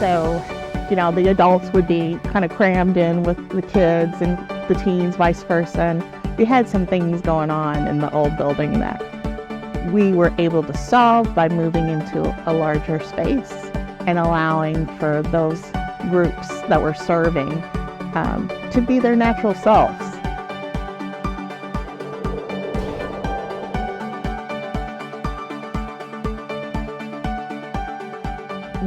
So, the adults would be kind of crammed in with the kids and the teens, vice versa. And we had some things going on in the old building that we were able to solve by moving into a larger space and allowing for those groups that we're serving to be their natural selves.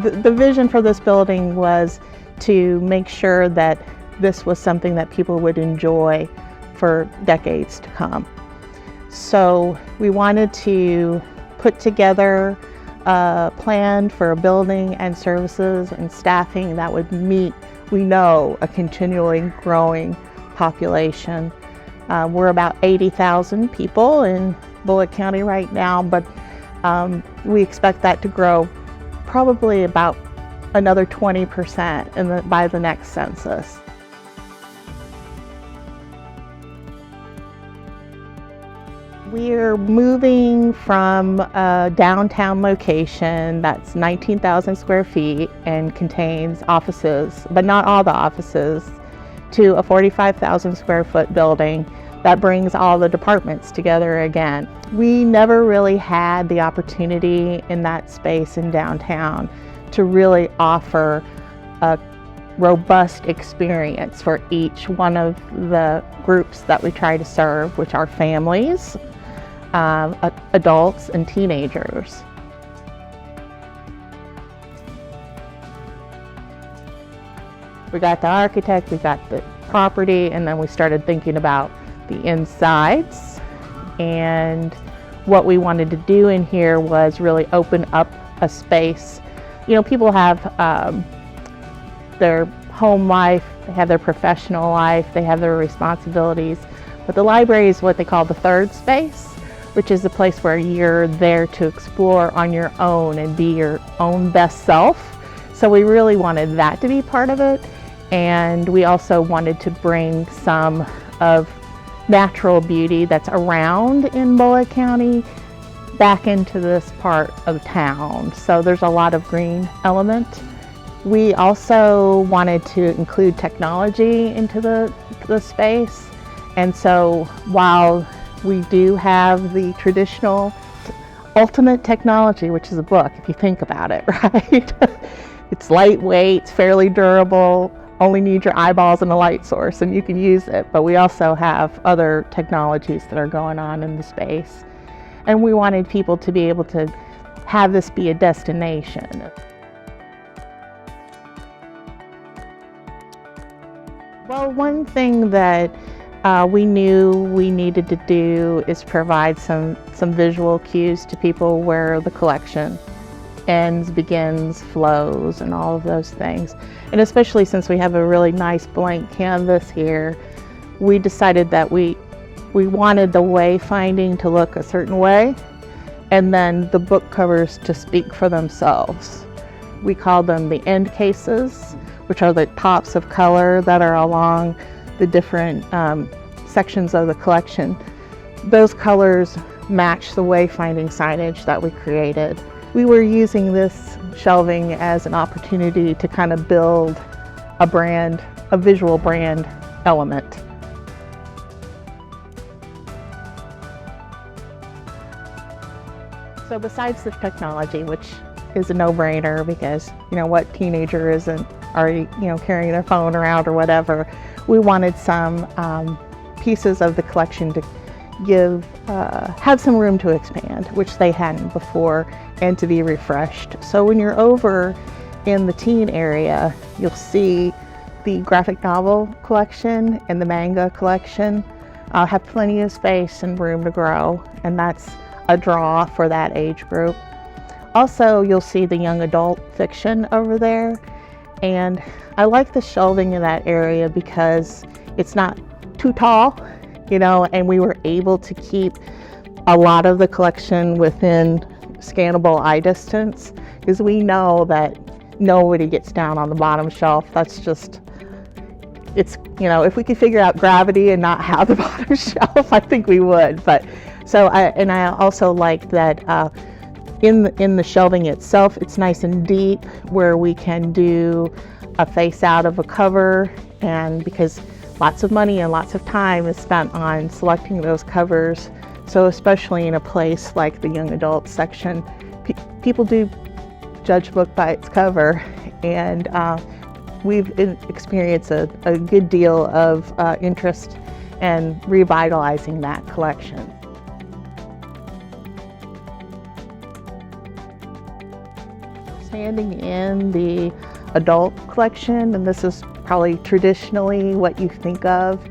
The vision for this building was to make sure that this was something that people would enjoy for decades to come. So we wanted to put together a plan for a building and services and staffing that would meet, we know, a continually growing population. We're about 80,000 people in Bullitt County right now, but we expect that to grow probably about another 20% by the next census. We're moving from a downtown location that's 19,000 square feet and contains offices, but not all the offices, to a 45,000 square foot building that brings all the departments together again. We never really had the opportunity in that space in downtown to really offer a robust experience for each one of the groups that we try to serve, which are families, adults, and teenagers. We got the architect, we got the property, and then we started thinking about the insides. And what we wanted to do in here was really open up a space. People have their home life, they have their professional life, they have their responsibilities, but the library is what they call the third space, which is the place where you're there to explore on your own and be your own best self. So we really wanted that to be part of it. And we also wanted to bring some of natural beauty that's around in Bullitt County back into this part of town. So there's a lot of green element. We also wanted to include technology into the space. And so while we do have the traditional ultimate technology, which is a book, if you think about it, right? It's lightweight, it's fairly durable, only need your eyeballs and a light source and you can use it. But we also have other technologies that are going on in the space. And we wanted people to be able to have this be a destination. Well, one thing that we knew we needed to do is provide some visual cues to people where the collection ends, begins, flows, and all of those things. And especially since we have a really nice blank canvas here, we decided that we wanted the wayfinding to look a certain way and then the book covers to speak for themselves. We call them the end cases, which are the pops of color that are along the different sections of the collection. Those colors match the wayfinding signage that we created. We were using this shelving as an opportunity to kind of build a brand, a visual brand element. So besides the technology, which is a no-brainer because, what teenager isn't already, carrying their phone around or whatever, we wanted some pieces of the collection to have some room to expand, which they hadn't before, and to be refreshed. So when you're over in the teen area, you'll see the graphic novel collection and the manga collection have plenty of space and room to grow, and that's a draw for that age group. Also, you'll see the young adult fiction over there, and I like the shelving in that area because it's not too tall, and we were able to keep a lot of the collection within scannable eye distance, because we know that nobody gets down on the bottom shelf. That's just, it's, if we could figure out gravity and not have the bottom shelf, I think we would. But so I also like that in the shelving itself, it's nice and deep where we can do a face out of a cover, and because lots of money and lots of time is spent on selecting those covers. So especially in a place like the young adult section, people do judge a book by its cover, and we've experienced a good deal of interest in revitalizing that collection. Standing in the adult collection, and this is probably traditionally what you think of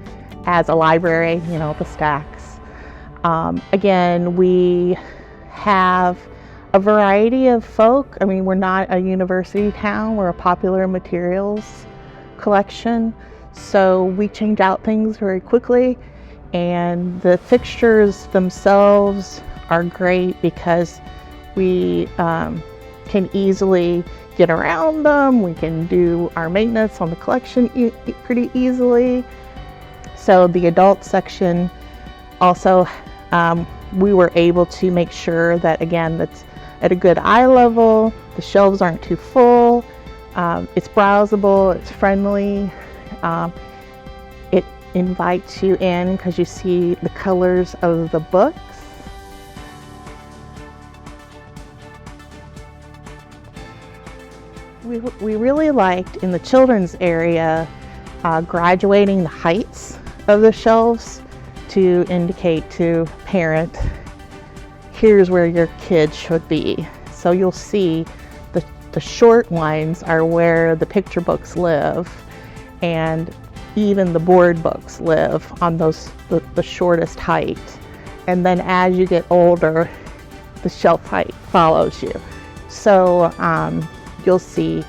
as a library, you know, the stacks. Again, we have a variety of folk. I mean, we're not a university town, we're a popular materials collection, so we change out things very quickly, and the fixtures themselves are great because we can easily get around them. We can do our maintenance on the collection pretty easily. So the adult section also, we were able to make sure that, again, that's at a good eye level, the shelves aren't too full, it's browsable, it's friendly, it invites you in because you see the colors of the books. We really liked in the children's area graduating the heights of the shelves to indicate to parent, here's where your kid should be. So you'll see the short ones are where the picture books live, and even the board books live on those the shortest height. And then as you get older, the shelf height follows you. So you'll see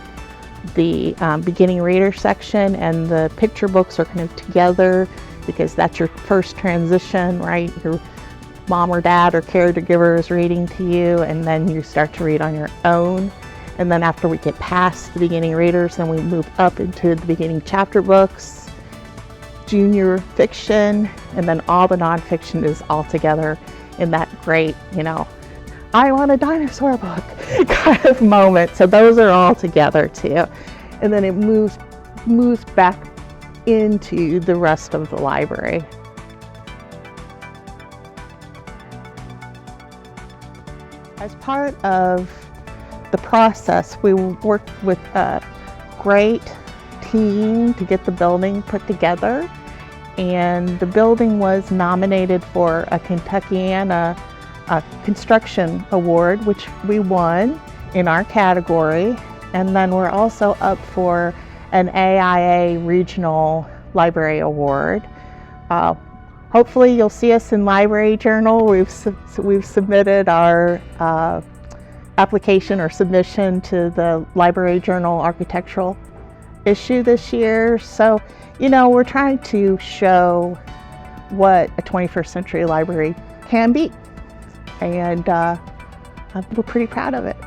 the beginning reader section and the picture books are kind of together because that's your first transition, right? Your mom or dad or caregiver is reading to you, and then you start to read on your own. And then after we get past the beginning readers, then we move up into the beginning chapter books, junior fiction, and then all the nonfiction is all together in that great, you know, I want a dinosaur book kind of moment. So those are all together too. And then it moves back into the rest of the library. As part of the process, we worked with a great team to get the building put together. And the building was nominated for a Kentuckiana construction award, which we won in our category, and then we're also up for an AIA regional library award. Hopefully you'll see us in Library Journal. We've submitted our application or submission to the Library Journal architectural issue this year. So, you know, we're trying to show what a 21st century library can be. And we're pretty proud of it.